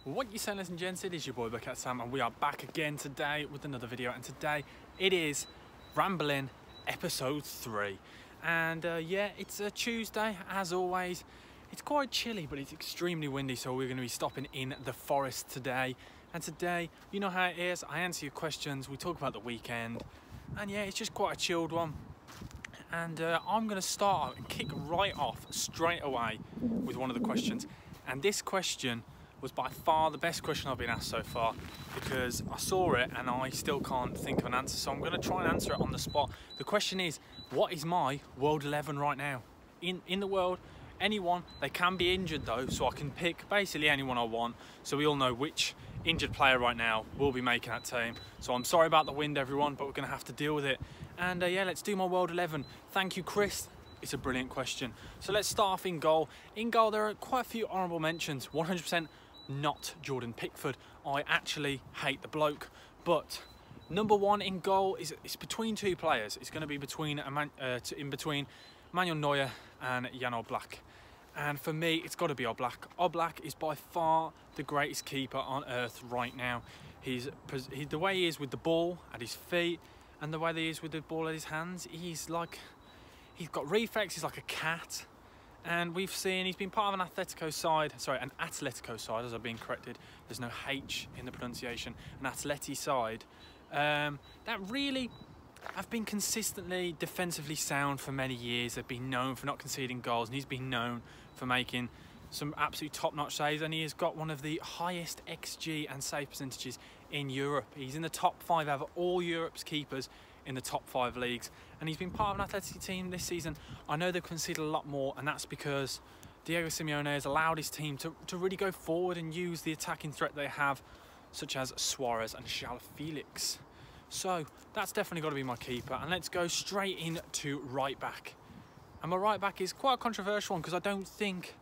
What you saying, ladies and gents? It is your boy BucketHatSam, and we are back again today with another video. And today it is Rambling episode 3. And yeah, it's a Tuesday as always. It's quite chilly, but it's extremely windy, so we're going to be stopping in the forest today. And today, you know how it is, I answer your questions, we talk about the weekend, and yeah, it's just quite a chilled one. And I'm going to start and kick right off straight away with one of the questions. And this question was by far the best question I've been asked so far, because I saw it and I still can't think of an answer, so I'm going to try and answer it on the spot. The question is, what is my World 11 right now? In the world, anyone. They can be injured though, so I can pick basically anyone I want, so we all know which injured player right now will be making that team. So I'm sorry about the wind, everyone, but we're going to have to deal with it. And yeah, let's do my World 11. Thank you, Chris. It's a brilliant question. So let's start off in goal. In goal, there are quite a few honourable mentions. 100% not Jordan Pickford. I actually hate the bloke. But number one in goal it's between two players. It's going to be between Manuel Neuer and Jan Oblak. And for me, it's got to be Oblak. Oblak is by far the greatest keeper on earth right now. The way he is with the ball at his feet and the way that he is with the ball at his hands, he's got reflex, he's like a cat. And we've seen he's been part of an Atletico side, as I've been corrected. There's no H in the pronunciation. An Atleti side that really have been consistently defensively sound for many years. They've been known for not conceding goals, and he's been known for making some absolute top-notch saves. And he has got one of the highest XG and save percentages in Europe. He's in the top 5 out of all Europe's keepers in the top 5 leagues, and he's been part of an Atleti team this season. I know they've conceded a lot more, and that's because Diego Simeone has allowed his team to really go forward and use the attacking threat they have, such as Suarez and João Felix. So that's definitely got to be my keeper. And let's go straight into right back. And my right back is quite a controversial one, because I don't think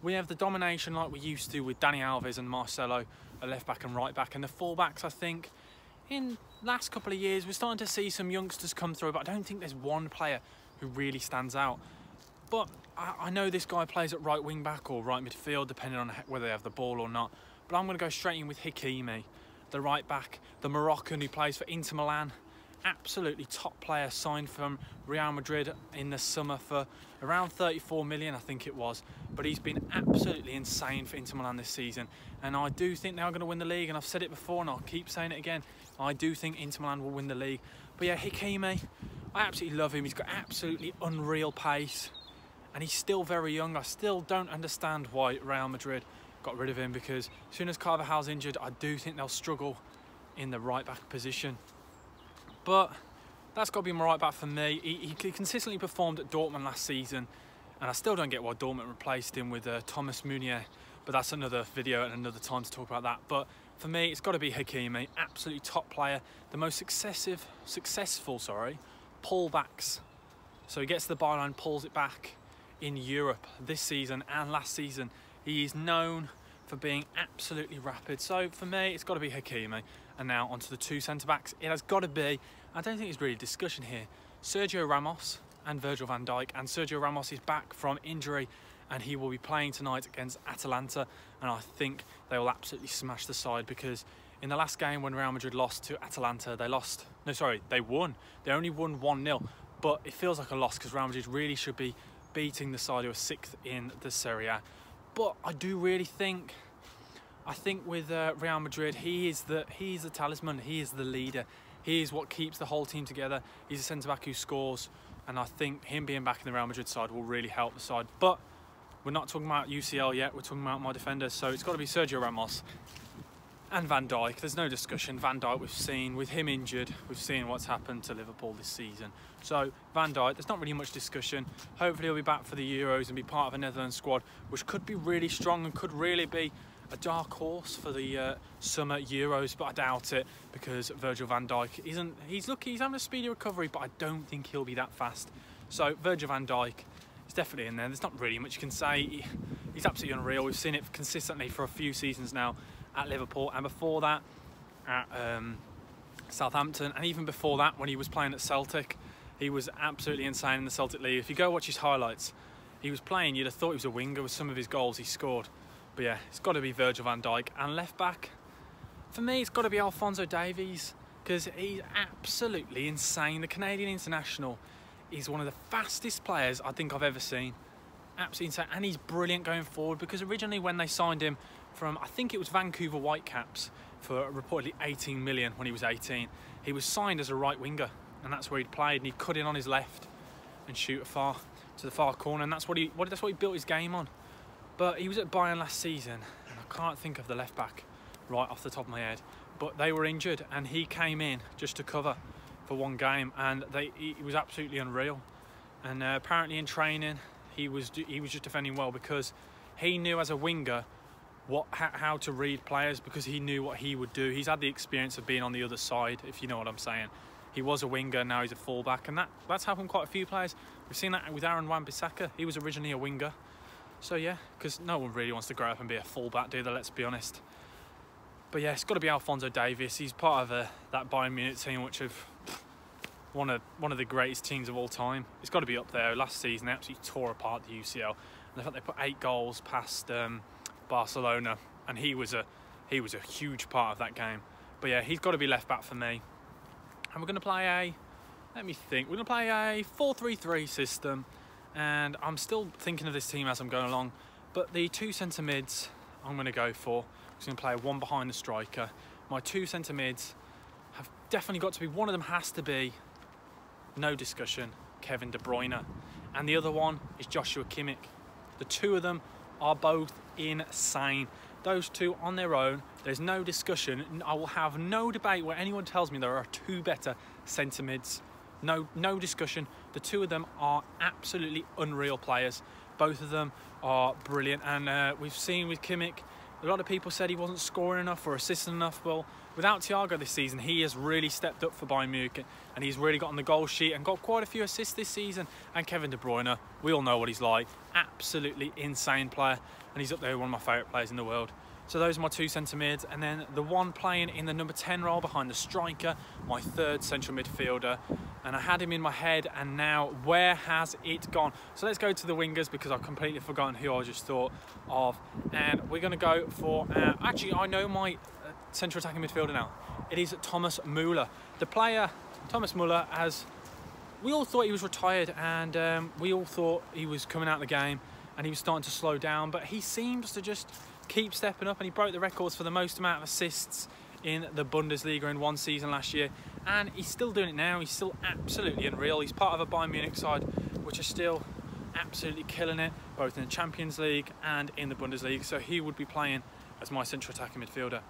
we have the domination like we used to with Dani Alves and Marcelo at left back and right back. And the full backs, I think in last couple of years we're starting to see some youngsters come through, but I don't think there's one player who really stands out. But I know this guy plays at right wing back or right midfield, depending on whether they have the ball or not. But I'm going to go straight in with Hakimi, the right back, the Moroccan who plays for Inter Milan. Absolutely top player, signed from Real Madrid in the summer for around 34 million, I think it was. But he's been absolutely insane for Inter Milan this season. And I do think they are going to win the league. And I've said it before and I'll keep saying it again. I do think Inter Milan will win the league. But yeah, Hakimi, I absolutely love him. He's got absolutely unreal pace. And he's still very young. I still don't understand why Real Madrid got rid of him, because as soon as Carvajal's injured, I do think they'll struggle in the right back position. But that's got to be my right back for me. He consistently performed at Dortmund last season, and I still don't get why Dortmund replaced him with Thomas Meunier, but that's another video and another time to talk about that. But for me, it's got to be Hakimi, absolutely top player, the most successful pullbacks. So he gets to the byline, pulls it back in Europe this season and last season. He is known for being absolutely rapid. So for me, it's got to be Hakimi. And now onto the two centre-backs. It has got to be, I don't think there's really discussion here, Sergio Ramos and Virgil van Dijk. And Sergio Ramos is back from injury, and he will be playing tonight against Atalanta. And I think they will absolutely smash the side, because in the last game when Real Madrid lost to Atalanta, they won. They only won 1-0, but it feels like a loss, because Real Madrid really should be beating the side who are 6th in the Serie A. But I do really think, with Real Madrid, he is the talisman, he is the leader, he is what keeps the whole team together. He's a centre-back who scores, and I think him being back in the Real Madrid side will really help the side. But we're not talking about UCL yet, we're talking about my defenders, so it's got to be Sergio Ramos and Van Dijk. There's no discussion. Van Dijk, we've seen, with him injured, we've seen what's happened to Liverpool this season. So Van Dijk, there's not really much discussion. Hopefully he'll be back for the Euros and be part of a Netherlands squad, which could be really strong and could really be a dark horse for the summer Euros, but I doubt it, because Virgil van Dijk he's having a speedy recovery, but I don't think he'll be that fast. So Virgil van Dijk is definitely in there. There's not really much you can say. He's absolutely unreal. We've seen it consistently for a few seasons now at Liverpool, and before that at Southampton, and even before that when he was playing at Celtic, he was absolutely insane in the Celtic League. If you go watch his highlights, he was playing, you'd have thought he was a winger with some of his goals he scored. But yeah, it's got to be Virgil van Dijk. And left back, for me, it's got to be Alphonso Davies, because he's absolutely insane. The Canadian international is one of the fastest players I think I've ever seen. Absolutely insane. And he's brilliant going forward, because originally when they signed him from, I think it was Vancouver Whitecaps, for reportedly 18 million when he was 18, he was signed as a right winger, and that's where he'd played, and he'd cut in on his left and shoot to the far corner, and that's what he built his game on. But he was at Bayern last season, and I can't think of the left back right off the top of my head, but they were injured, and he came in just to cover for one game, and he was absolutely unreal. And apparently in training he was just defending well, because he knew as a winger how to read players, because he knew what he would do. He's had the experience of being on the other side, if you know what I'm saying. He was a winger, now he's a fullback, and that's happened quite a few players. We've seen that with Aaron Wan-Bissaka. He was originally a winger. So yeah, because no one really wants to grow up and be a fullback, do they? Let's be honest. But yeah, it's got to be Alphonso Davies. He's part of that Bayern Munich team, which have one of the greatest teams of all time. It's got to be up there. Last season they absolutely tore apart the UCL, and the fact they put 8 goals past Barcelona, and he was a huge part of that game. But yeah, he's got to be left back for me. And we're going to play we're going to play a 4-3-3 system, and I'm still thinking of this team as I'm going along, but the 2 centre mids I'm going to go for. I'm going to play one behind the striker. My 2 centre mids have definitely got to be, one of them has to be, no discussion, Kevin De Bruyne, and the other one is Joshua Kimmich. The 2 of them are both insane. Those 2 on their own, there's no discussion. I will have no debate where anyone tells me there are 2 better centre mids. No discussion. The 2 of them are absolutely unreal players. Both of them are brilliant, and we've seen with Kimmich, a lot of people said he wasn't scoring enough or assisting enough. Well, without Thiago this season, he has really stepped up for Bayern Munich, and he's really got on the goal sheet and got quite a few assists this season. And Kevin De Bruyne, we all know what he's like. Absolutely insane player, and he's up there with one of my favourite players in the world. So those are my 2 centre mids, and then the one playing in the number 10 role behind the striker, my 3rd central midfielder. And I had him in my head, and now where has it gone? So let's go to the wingers, because I've completely forgotten who I just thought of. And we're going to go for, actually I know my central attacking midfielder now. It is Thomas Muller. The player, Thomas Muller, we all thought he was retired, and we all thought he was coming out of the game and he was starting to slow down, but he seems to just keep stepping up, and he broke the records for the most amount of assists in the Bundesliga in one season last year, and he's still doing it now. He's still absolutely unreal. He's part of a Bayern Munich side which is still absolutely killing it, both in the Champions League and in the Bundesliga, so he would be playing as my central attacking midfielder.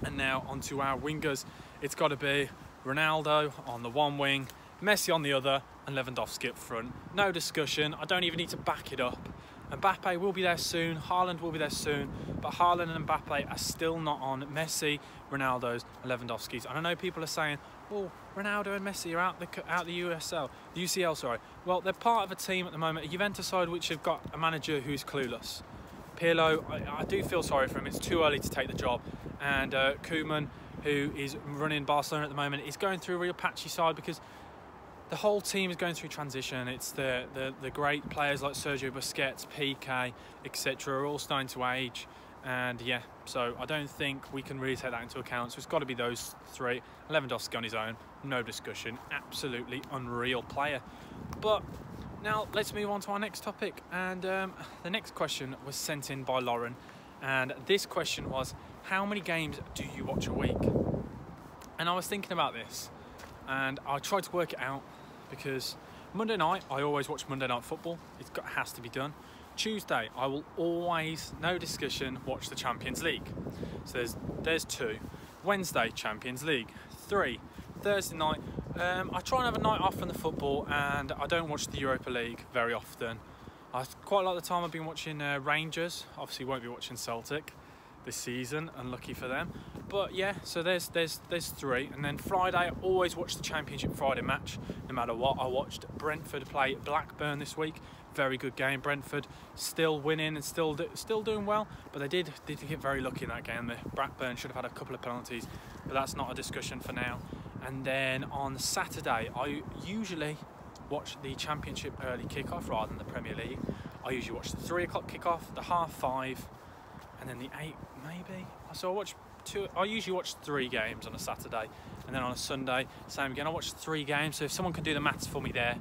And now onto our wingers. It's got to be Ronaldo on the one wing, Messi on the other, and Lewandowski up front. No discussion. I don't even need to back it up. Mbappe will be there soon, Haaland will be there soon, but Haaland and Mbappe are still not on Messi, Ronaldo's and Lewandowski's. And I know people are saying, oh, Ronaldo and Messi are out the UCL, sorry. Well, they're part of a team at the moment, a Juventus side which have got a manager who's clueless. Pirlo, I do feel sorry for him. It's too early to take the job. And Koeman, who is running Barcelona at the moment, is going through a real patchy side, because the whole team is going through transition. It's the great players like Sergio Busquets, Piqué, etc. are all starting to age, and yeah, so I don't think we can really take that into account. So it's got to be those 3. Lewandowski on his own, no discussion, absolutely unreal player. But now let's move on to our next topic, and the next question was sent in by Lauren, and this question was, how many games do you watch a week? And I was thinking about this, and I tried to work it out, because Monday night, I always watch Monday Night Football. It has to be done. Tuesday, I will always, no discussion, watch the Champions League. So there's 2. Wednesday, Champions League. 3. Thursday night, I try and have a night off from the football, and I don't watch the Europa League very often. Quite a lot of the time I've been watching Rangers. Obviously won't be watching Celtic this season, unlucky for them. But yeah, so there's 3. And then Friday, I always watch the Championship Friday match, no matter what. I watched Brentford play Blackburn this week. Very good game. Brentford still winning and still doing well, but they did get very lucky in that game. The Blackburn should have had a couple of penalties, but that's not a discussion for now. And then on Saturday, I usually watch the Championship early kickoff rather than the Premier League. I usually watch the 3 o'clock kickoff, the 5:30, and then the 8 maybe. So I usually watch 3 games on a Saturday, and then on a Sunday, same again. I watch 3 games. So if someone can do the maths for me there,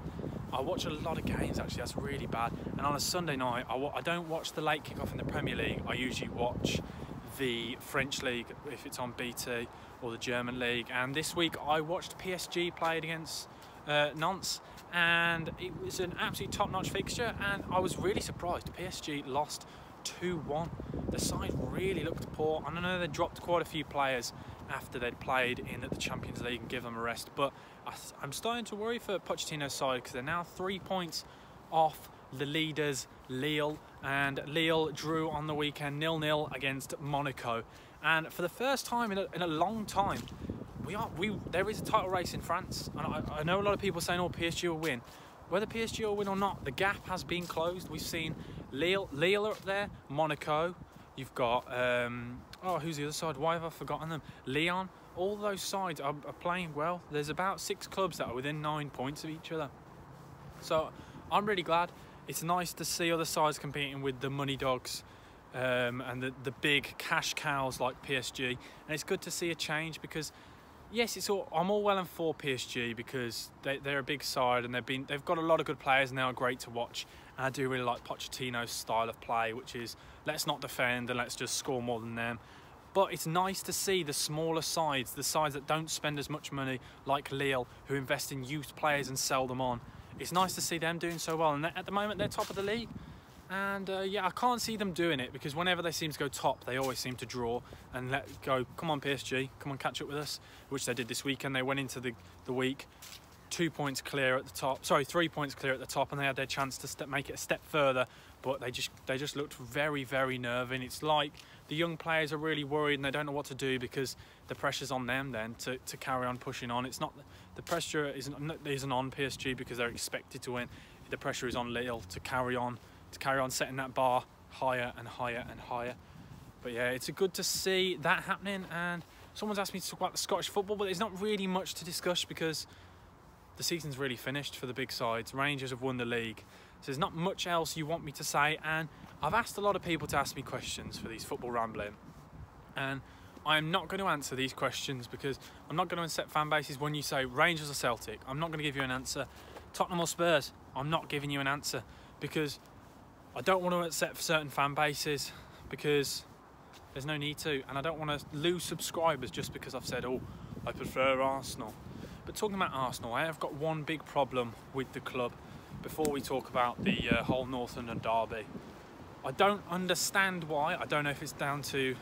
I watch a lot of games actually. That's really bad. And on a Sunday night, I don't watch the late kickoff in the Premier League. I usually watch the French League if it's on BT, or the German League. And this week I watched PSG played against Nantes, and it was an absolute top-notch fixture, and I was really surprised. PSG lost 2-1. The side really looked poor. I know they dropped quite a few players after they'd played in the Champions League and give them a rest, but I'm starting to worry for Pochettino's side, because they're now 3 points off the leaders Lille, and Lille drew on the weekend 0-0 against Monaco. And for the first time in a long time, there is a title race in France, and I know a lot of people saying, oh, PSG will win. Whether PSG will win or not, the gap has been closed. We've seen Lille up there, Monaco, you've got, who's the other side? Why have I forgotten them? Lyon. All those sides are playing well. There's about 6 clubs that are within 9 points of each other. So I'm really glad. It's nice to see other sides competing with the money dogs and the big cash cows like PSG. And it's good to see a change, because yes, I'm all well and for PSG, because they're a big side, and they've got a lot of good players, and they are great to watch. And I do really like Pochettino's style of play, which is let's not defend and let's just score more than them. But it's nice to see the smaller sides, the sides that don't spend as much money, like Lille, who invest in youth players and sell them on. It's nice to see them doing so well, and at the moment they're top of the league. And yeah, I can't see them doing it, because whenever they seem to go top, they always seem to draw and let go. Come on, PSG, come on, catch up with us, which they did this weekend. They went into the week 2 points clear at the top, sorry, 3 points clear at the top, and they had their chance to make it a step further, but they just looked very, very nerving. It's like the young players are really worried, and they don't know what to do, because the pressure's on them then to carry on pushing on. It's not, the pressure isn't on PSG because they're expected to win. The pressure is on Lille to carry on setting that bar higher and higher and higher. But yeah, it's good to see that happening. And someone's asked me to talk about the Scottish football, but there's not really much to discuss, because the season's really finished for the big sides. Rangers have won the league, so there's not much else you want me to say. And I've asked a lot of people to ask me questions for these football rambling, and I'm not going to answer these questions, because I'm not going to upset fan bases. When you say Rangers or Celtic, I'm not going to give you an answer. Tottenham or Spurs, I'm not giving you an answer, because I don't want to upset certain fan bases, because there's no need to, and I don't want to lose subscribers just because I've said, oh, I prefer Arsenal. But talking about Arsenal, I have got one big problem with the club before we talk about the whole North London derby. I don't understand why. I don't know if it's down to,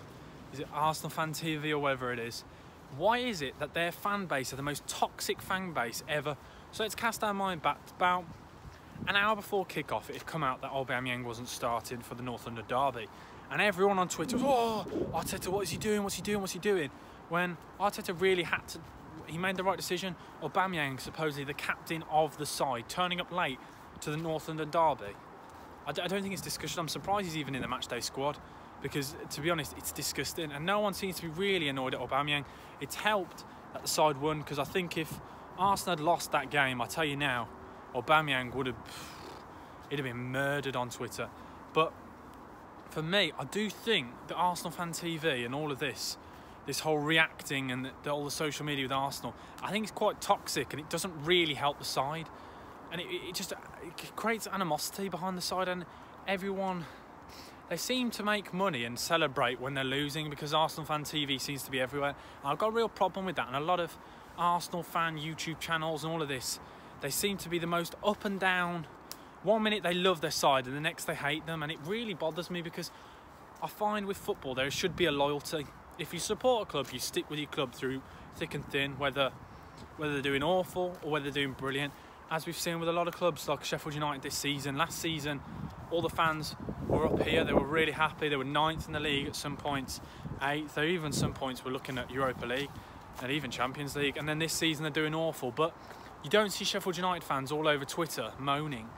is it Arsenal Fan TV or whatever it is. Why is it that their fan base are the most toxic fan base ever? So let's cast our mind back. About an hour before kickoff, it had come out that Aubameyang wasn't starting for the North London derby, and everyone on Twitter was, oh, Arteta, what is he doing? What's he doing? What's he doing? When Arteta really had to, he made the right decision. Aubameyang, supposedly the captain of the side, turning up late to the North London derby. I don't think it's discussion. I'm surprised he's even in the matchday squad, because to be honest, it's disgusting, and no one seems to be really annoyed at Aubameyang. It's helped that the side won, because I think if Arsenal had lost that game, I tell you now, Aubameyang he'd have been murdered on Twitter. But for me, I do think that Arsenal Fan TV and all of this whole reacting and all the social media with Arsenal, I think it's quite toxic, and it doesn't really help the side, and it creates animosity behind the side. And everyone, they seem to make money and celebrate when they're losing, because Arsenal Fan TV seems to be everywhere. And I've got a real problem with that, and a lot of Arsenal fan YouTube channels and all of this, they seem to be the most up and down. One minute they love their side and the next they hate them, and it really bothers me, because I find with football there should be a loyalty. If you support a club, you stick with your club through thick and thin, whether they're doing awful or whether they're doing brilliant, as we've seen with a lot of clubs like Sheffield United this season. Last season, all the fans were up here, they were really happy, they were 9th in the league at some points, 8th, or even some points were looking at Europa League and even Champions League, and then this season they're doing awful. But you don't see Sheffield United fans all over Twitter moaning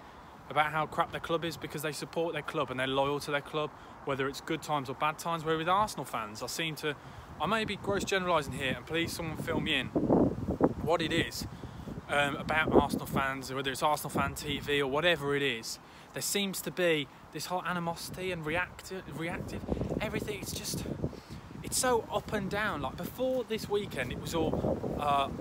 about how crap their club is, because they support their club and they're loyal to their club, whether it's good times or bad times. Where with Arsenal fans, I may be gross generalising here, and please someone fill me in what it is about Arsenal fans, whether it's Arsenal Fan TV or whatever it is. There seems to be this whole animosity and reactive, everything. It's so up and down. Like before this weekend, it was all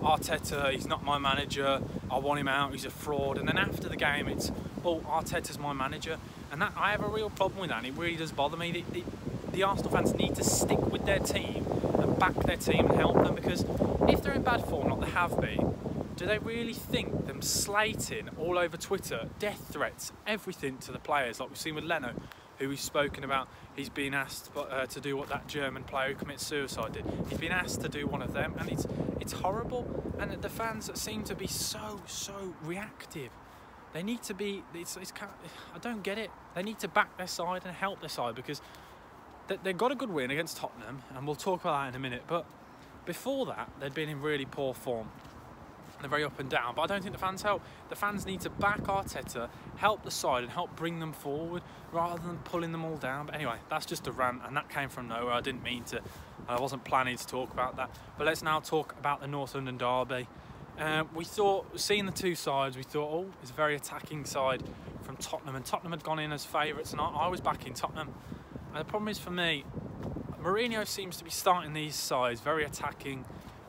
Arteta, he's not my manager, I want him out, he's a fraud. And then after the game, it's, oh, Arteta's my manager. And that, I have a real problem with that, and it really does bother me. The Arsenal fans need to stick with their team and back their team and help them, because if they're in bad form, like they have been, do they really think them slating all over Twitter, death threats, everything to the players, like we've seen with Leno, who we've spoken about? He's been asked to do what that German player who commits suicide did. He's been asked to do one of them, and it's horrible. And the fans seem to be so reactive. They need to be. I don't get it. They need to back their side and help their side, because they got a good win against Tottenham, and we'll talk about that in a minute. But before that, they'd been in really poor form. They're very up and down, but I don't think the fans help. The fans need to back Arteta, help the side and help bring them forward rather than pulling them all down. But anyway, that's just a rant, and that came from nowhere. I didn't mean to, I wasn't planning to talk about that. But let's now talk about the North London derby. We thought, seeing the two sides, we thought, oh, it's a very attacking side from Tottenham, and Tottenham had gone in as favourites, and I was backing Tottenham. And the problem is for me, Mourinho seems to be starting these sides very attacking,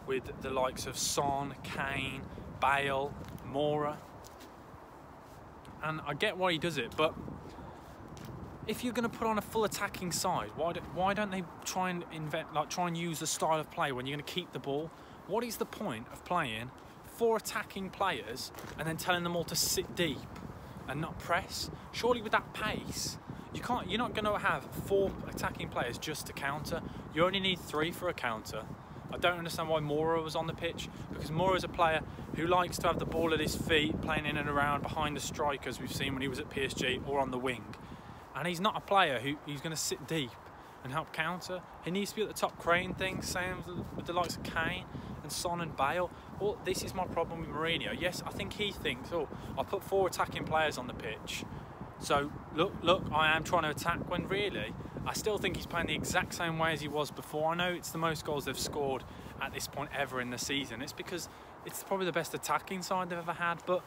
with the likes of Son, Kane, Bale, Muller. And I get why he does it, but if you're going to put on a full attacking side, why don't they try and use the style of play when you're going to keep the ball? What is the point of playing 4 attacking players and then telling them all to sit deep and not press? Surely with that pace, you're not going to have 4 attacking players just to counter. You only need 3 for a counter. I don't understand why Muller was on the pitch, because Muller is a player who likes to have the ball at his feet, playing in and around behind the strikers we've seen when he was at PSG or on the wing. And he's not a player who's going to sit deep and help counter. He needs to be at the top creating things, same with the likes of Kane and Son and Bale. Well, this is my problem with Mourinho. Yes, I think he thinks, oh, I'll put 4 attacking players on the pitch, so look, I am trying to attack, when really, I still think he's playing the exact same way as he was before. I know it's the most goals they've scored at this point ever in the season. It's because it's probably the best attacking side they've ever had, but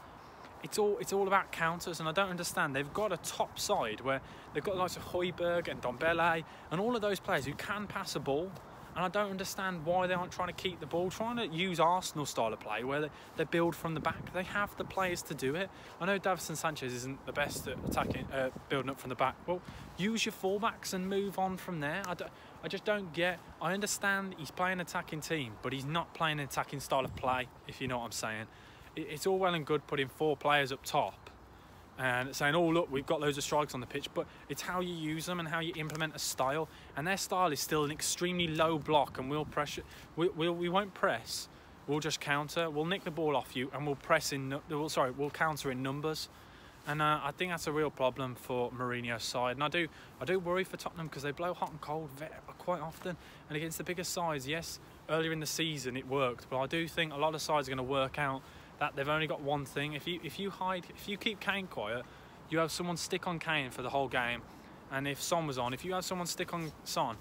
it's all about counters, and I don't understand. They've got a top side where they've got the likes of Højbjerg and Ndombele and all of those players who can pass a ball, and I don't understand why they aren't trying to keep the ball, trying to use Arsenal style of play where they build from the back. They have the players to do it. I know Davinson Sanchez isn't the best at attacking, building up from the back. Well, use your fullbacks and move on from there. I just don't get. I understand he's playing an attacking team, but he's not playing an attacking style of play, if you know what I'm saying. It's all well and good putting 4 players up top and saying, oh look, we've got loads of strikes on the pitch, but it's how you use them and how you implement a style, and their style is still an extremely low block, and we'll pressure. We won't press. We'll just counter. We'll nick the ball off you, and we'll counter in numbers. And I think that's a real problem for Mourinho's side. And I do worry for Tottenham, because they blow hot and cold quite often. And against the bigger sides, yes, earlier in the season it worked, but I do think a lot of sides are going to work out that they've only got one thing. If you keep Kane quiet, you have someone stick on Kane for the whole game. And if Son was on, if you have someone stick on Son,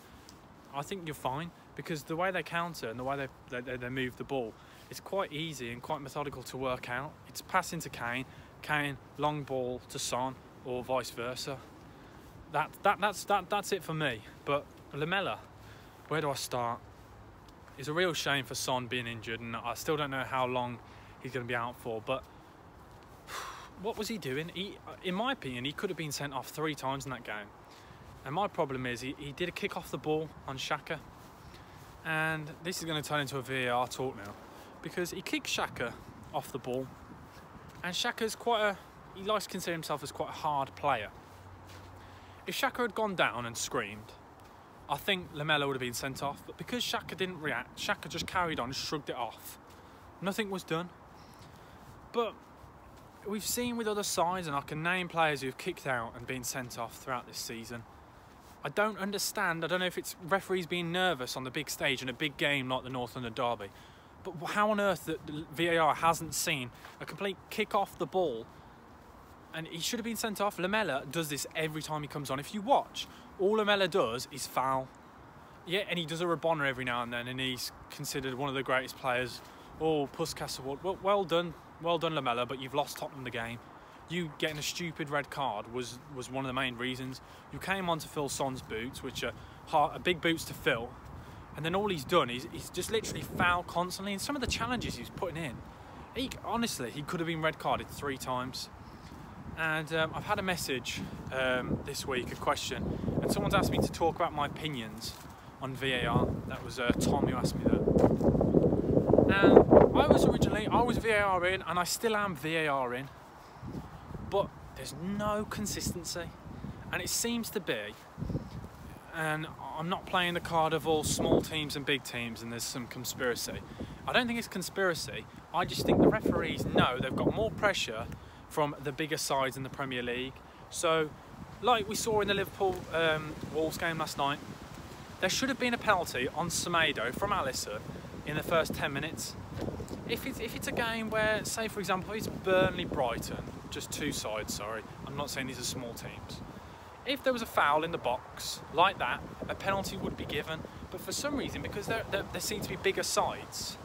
I think you're fine, because the way they counter and the way they move the ball, it's quite easy and quite methodical to work out. It's passing to Kane, long ball to Son, or vice versa. That's it for me. But Lamela, where do I start? It's a real shame for Son being injured, and I still don't know how long he's going to be out for. But what was he doing? In my opinion, he could have been sent off 3 times in that game. And my problem is he did a kick off the ball on Xhaka, and this is going to turn into a VAR talk now, because he kicked Xhaka off the ball, and Xhaka's he likes to consider himself as quite a hard player. If Xhaka had gone down and screamed, I think Lamela would have been sent off, but because Xhaka didn't react, Xhaka just carried on and shrugged it off. Nothing was done. But we've seen with other sides, and I can name players who've kicked out and been sent off throughout this season. I don't understand. I don't know if it's referees being nervous on the big stage in a big game like the North London derby, but how on earth that the VAR hasn't seen a complete kick off the ball, and he should have been sent off. Lamela does this every time he comes on. If you watch, all Lamela does is foul. Yeah, and he does a Rabona every now and then, and he's considered one of the greatest players. Oh, Puskas Award. Well done, Lamela, but you've lost Tottenham the game. you getting a stupid red card was one of the main reasons. You came on to fill Son's boots, which are big boots to fill, and then all he's done is he's just literally fouled constantly. And some of the challenges he's putting in, honestly, he could have been red carded 3 times. And I've had a message this week, a question, and someone's asked me to talk about my opinions on VAR. That was Tom who asked me that. And I was VAR in, and I still am VAR in, but there's no consistency, and it seems to be, and I'm not playing the card of all small teams and big teams and there's some conspiracy. I don't think it's conspiracy. I just think the referees know they've got more pressure from the bigger sides in the Premier League. So, like we saw in the Liverpool Wolves game last night, there should have been a penalty on Semedo from Alisson in the first 10 minutes. If it's a game where, say for example, it's Burnley-Brighton, just 2 sides, sorry, I'm not saying these are small teams. If there was a foul in the box like that, a penalty would be given. But for some reason, because there seem to be bigger sides,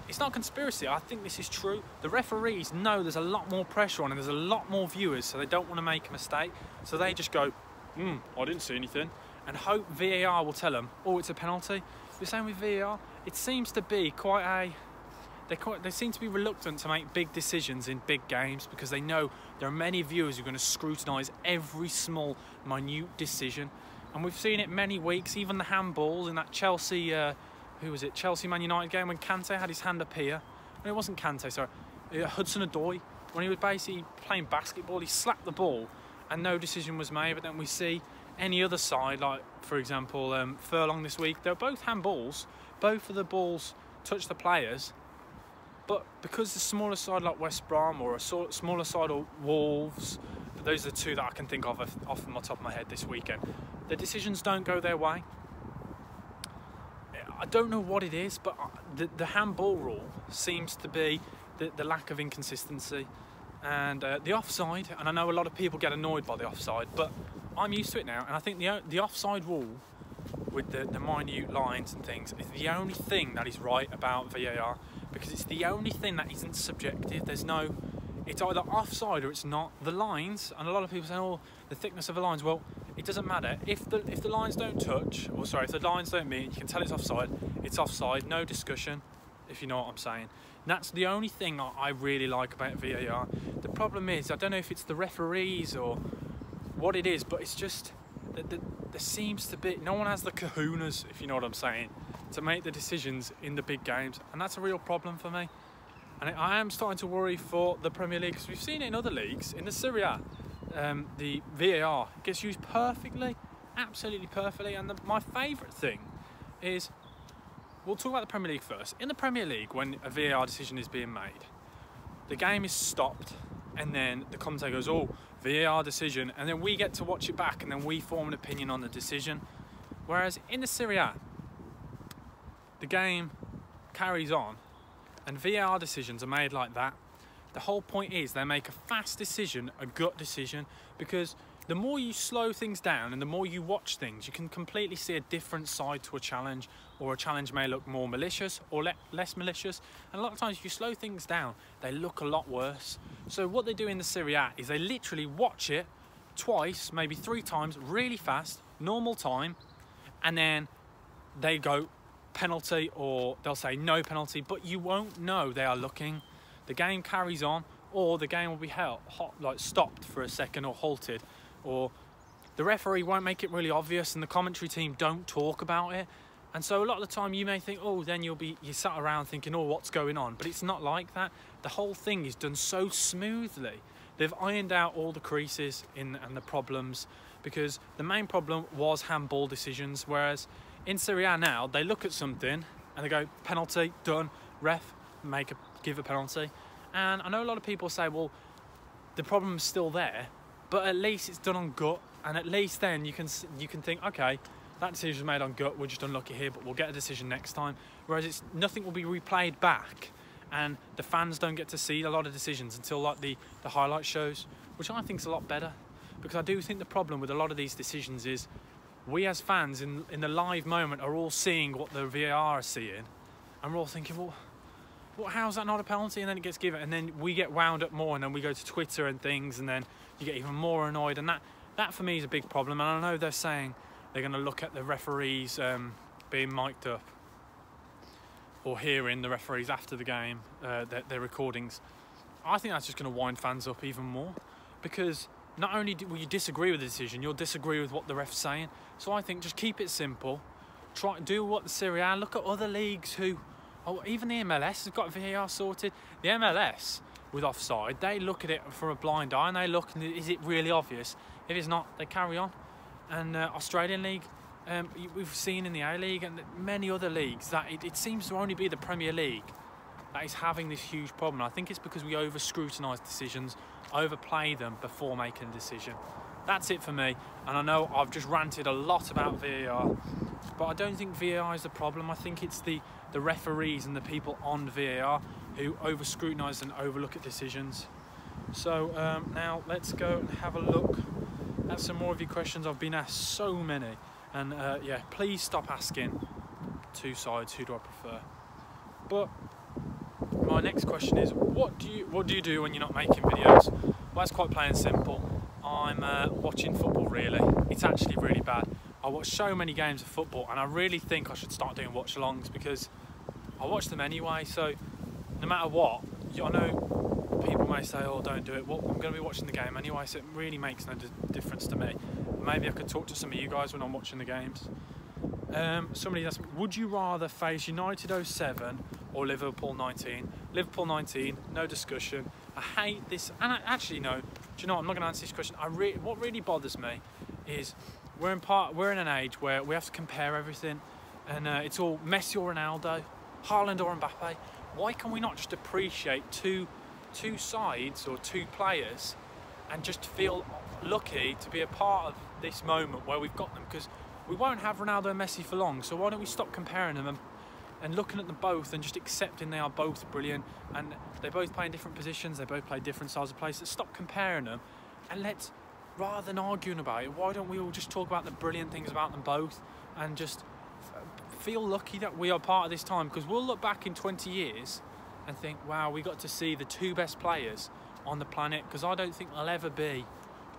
it's not conspiracy. I think this is true. The referees know there's a lot more pressure on and there's a lot more viewers, so they don't want to make a mistake. So they just go, I didn't see anything, and hope VAR will tell them, oh, it's a penalty. The same with VAR. It seems to be they seem to be reluctant to make big decisions in big games because they know there are many viewers who are going to scrutinise every small, minute decision. And we've seen it many weeks, even the handballs in that Chelsea, Chelsea-Man United game when Kante had his hand up here. No, it wasn't Kante, sorry. Hudson-Odoi, when he was basically playing basketball, he slapped the ball and no decision was made. But then we see any other side, like, for example, Furlong this week, they were both handballs. Both of the balls touched the players. But because the smaller side like West Brom or a smaller side or Wolves, those are the 2 that I can think of off the top of my head this weekend, the decisions don't go their way. I don't know what it is, but the handball rule seems to be the lack of inconsistency. And the offside, and I know a lot of people get annoyed by the offside, but I'm used to it now. And I think the offside rule with the minute lines and things is the only thing that is right about VAR, because it's the only thing that isn't subjective. It's either offside or it's not. The lines, and a lot of people say, oh, the thickness of the lines. Well, it doesn't matter. If the lines don't touch, or sorry, if the lines don't meet, you can tell it's offside. It's offside, no discussion, if you know what I'm saying. And that's the only thing I really like about VAR. The problem is, I don't know if it's the referees or what it is, but it's just that there seems to be, no one has the kahunas, if you know what I'm saying, to make the decisions in the big games, and that's a real problem for me. And I am starting to worry for the Premier League, because we've seen it in other leagues. In the Serie A, the VAR gets used perfectly, absolutely perfectly. And my favourite thing is, we'll talk about the Premier League first. In the Premier League, when a VAR decision is being made, the game is stopped, and then the commentator goes, oh, VAR decision, and then we get to watch it back, and then we form an opinion on the decision. Whereas in the Serie A, the game carries on, and VAR decisions are made like that. The whole point is they make a fast decision, a gut decision, because the more you slow things down and the more you watch things, you can completely see a different side to a challenge, or a challenge may look more malicious or less malicious. And a lot of times if you slow things down, they look a lot worse. So what they do in the Serie A is they literally watch it twice, maybe 3 times, really fast, normal time, and then they go penalty, or they'll say no penalty, but you won't know they are looking. The game carries on, or the game will be stopped for a second or halted, or the referee won't make it really obvious and the commentary team don't talk about it. And so a lot of the time you may think, oh, then you sat around thinking, oh, what's going on? But it's not like that. The whole thing is done so smoothly. They've ironed out all the creases and the problems, because the main problem was handball decisions, whereas in Serie A now, they look at something and they go, penalty, done, ref, give a penalty. And I know a lot of people say, well, the problem's still there, but at least it's done on gut, and at least then you can think, okay, that decision was made on gut, we're just unlucky here, but we'll get a decision next time. Whereas nothing will be replayed back, and the fans don't get to see a lot of decisions until like the highlight shows, which I think is a lot better, because I do think the problem with a lot of these decisions is we as fans in the live moment are all seeing what the VAR are seeing, and we're all thinking, well, well, how's that not a penalty? And then it gets given, and then we get wound up more, and then we go to Twitter and things, and then you get even more annoyed, and that for me is a big problem. And I know they're saying they're going to look at the referees being mic'd up, or hearing the referees after the game, their recordings. I think that's just going to wind fans up even more, because not only will you disagree with the decision, you'll disagree with what the ref's saying. So I think just keep it simple. Try do what the Serie A. Look at other leagues who, even the MLS has got VAR sorted. The MLS with offside, they look at it from a blind eye and they look, and is it really obvious? If it's not, they carry on. And Australian League, we've seen in the A-League and many other leagues that it seems to only be the Premier League that is having this huge problem. I think it's because we over-scrutinise decisions, overplay them before making a decision. That's it for me. And I know I've just ranted a lot about VAR, but I don't think VAR is the problem. I think it's the referees and the people on VAR who over-scrutinise and overlook at decisions. So now let's go and have a look at some more of your questions. I've been asked so many, and yeah, please stop asking two sides, who do I prefer? But my next question is, what do you do when you're not making videos? Well, that's quite plain and simple. I'm watching football, really. It's actually really bad. I watch so many games of football, and I really think I should start doing watch-alongs, because I watch them anyway. So no matter what, I know people may say, oh, don't do it. Well, I'm going to be watching the game anyway, so it really makes no difference to me. Maybe I could talk to some of you guys when I'm watching the games. Somebody asked me, would you rather face United 07 or Liverpool 19? Liverpool 19, no discussion. I hate this, and actually no. Do you know what? I'm not going to answer this question. What really bothers me is we're in an age where we have to compare everything, and it's all Messi or Ronaldo, Haaland or Mbappe. Why can we not just appreciate two sides or two players, and just feel lucky to be a part of this moment where we've got them? Because we won't have Ronaldo and Messi for long, so why don't we stop comparing them and looking at them both and just accepting they are both brilliant, and they both play in different positions, they both play different styles of play. So stop comparing them, and let's, rather than arguing about it, why don't we all just talk about the brilliant things about them both and just feel lucky that we are part of this time? Because we'll look back in 20 years and think, wow, we got to see the two best players on the planet, because I don't think there'll ever be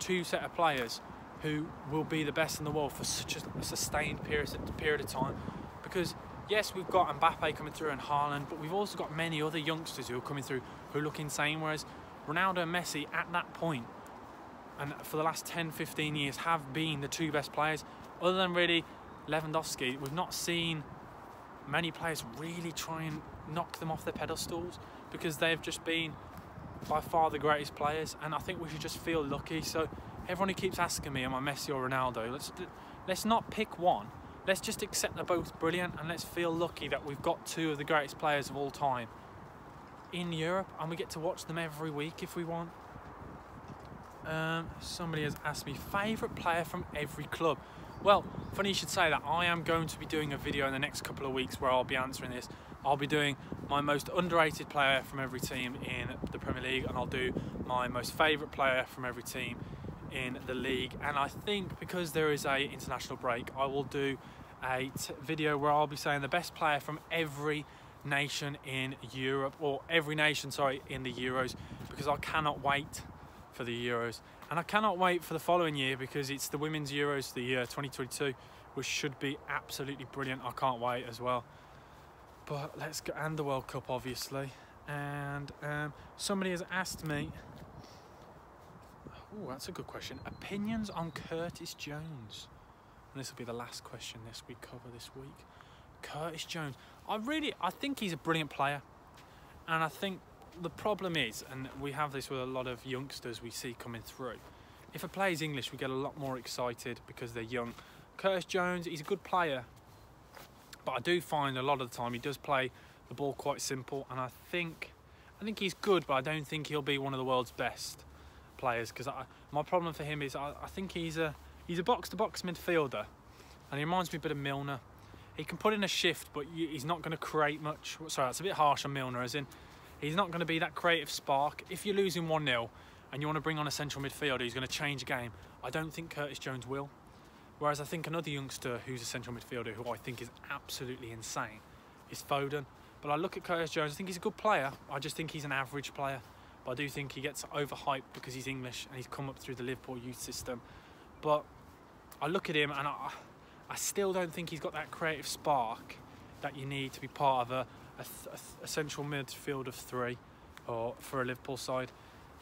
two set of players who will be the best in the world for such a sustained period of time. Because yes, we've got Mbappe coming through and Haaland, but we've also got many other youngsters who are coming through who look insane, whereas Ronaldo and Messi at that point, and for the last 10-15 years, have been the two best players. Other than really Lewandowski, we've not seen many players really try and knock them off their pedestals, because they've just been by far the greatest players. And I think we should just feel lucky. So everyone who keeps asking me, am I Messi or Ronaldo, let's not pick one. Let's just accept they're both brilliant, and let's feel lucky that we've got two of the greatest players of all time in Europe, and we get to watch them every week if we want. Somebody has asked me, favourite player from every club. Well, funny you should say that. I am going to be doing a video in the next couple of weeks where I'll be answering this. I'll be doing my most underrated player from every team in the Premier League, and I'll do my most favourite player from every team in the league. And I think because there is a international break, I will do a video where I'll be saying the best player from every nation in Europe, or every nation, sorry, in the Euros, because I cannot wait for the Euros. And I cannot wait for the following year, because it's the Women's Euros, the year 2022, which should be absolutely brilliant. I can't wait as well. But let's go, and the World Cup, obviously. And somebody has asked me, oh, that's a good question, opinions on Curtis Jones. And this will be the last question we cover this week. Curtis Jones. I think he's a brilliant player. And I think the problem is, and we have this with a lot of youngsters we see coming through, if a player's English, we get a lot more excited because they're young. Curtis Jones, he's a good player, but I do find a lot of the time he does play the ball quite simple, and I think he's good, but I don't think he'll be one of the world's best players, because my problem for him is I think he's a box-to-box midfielder, and he reminds me a bit of Milner. He can put in a shift, but he's not going to create much. Sorry, that's a bit harsh on Milner, as in he's not going to be that creative spark. If you're losing 1-0 and you want to bring on a central midfielder who's going to change a game, I don't think Curtis Jones will. Whereas I think another youngster who's a central midfielder who I think is absolutely insane is Foden. But I look at Curtis Jones, I think he's a good player. I just think he's an average player. But I do think he gets overhyped because he's English and he's come up through the Liverpool youth system. But I look at him and I still don't think he's got that creative spark that you need to be part of a central midfield of 3 or for a Liverpool side.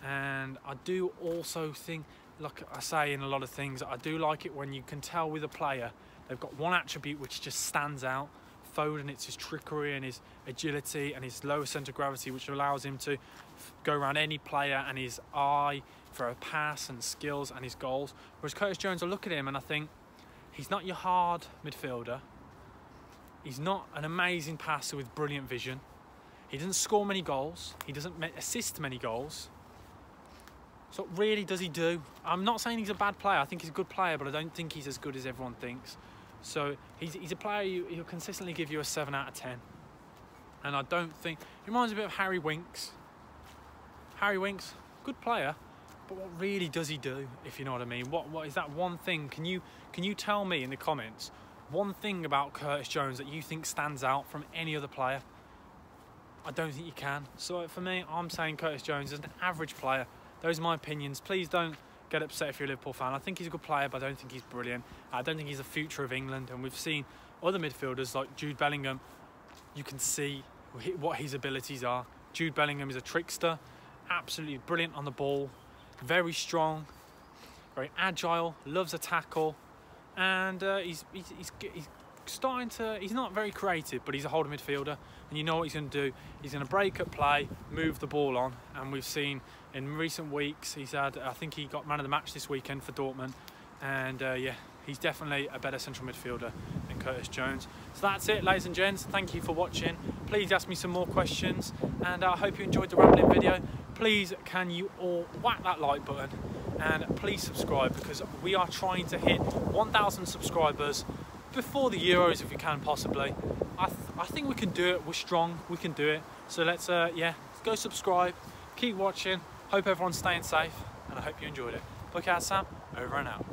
And I do also think, like I say in a lot of things, I do like it when you can tell with a player they've got one attribute which just stands out. Foden, it's his trickery and his agility and his lower centre of gravity, which allows him to go around any player, and his eye for a pass and skills and his goals. Whereas Curtis Jones, I look at him and I think he's not your hard midfielder. He's not an amazing passer with brilliant vision. He doesn't score many goals. He doesn't assist many goals. So what really does he do? I'm not saying he's a bad player. I think he's a good player, but I don't think he's as good as everyone thinks. So he's a player who'll consistently give you a 7 out of 10. And I don't think... He reminds me a bit of Harry Winks. Harry Winks, good player, but what really does he do, if you know what I mean? What is that one thing? Can you tell me in the comments one thing about Curtis Jones that you think stands out from any other player? I don't think you can. So for me, I'm saying Curtis Jones is an average player. Those are my opinions. Please don't get upset if you're a Liverpool fan. I think he's a good player, but I don't think he's brilliant. I don't think he's the future of England. And we've seen other midfielders like Jude Bellingham. You can see what his abilities are. Jude Bellingham is a trickster, absolutely brilliant on the ball, very strong, very agile, loves a tackle, and he's starting to. He's not very creative, but he's a holding midfielder, and you know what he's going to do. He's going to break up play, move the ball on, and we've seen in recent weeks he's had. I think he got man of the match this weekend for Dortmund, and yeah, he's definitely a better central midfielder than Curtis Jones. So that's it, ladies and gents. Thank you for watching. Please ask me some more questions, and I hope you enjoyed the rambling video. Please can you all whack that like button, and please subscribe, because we are trying to hit 1,000 subscribers before the Euros if we can possibly. I think we can do it. We're strong, we can do it. So let's yeah, go subscribe, keep watching. Hope everyone's staying safe, and I hope you enjoyed it. BucketHatSam, over and out.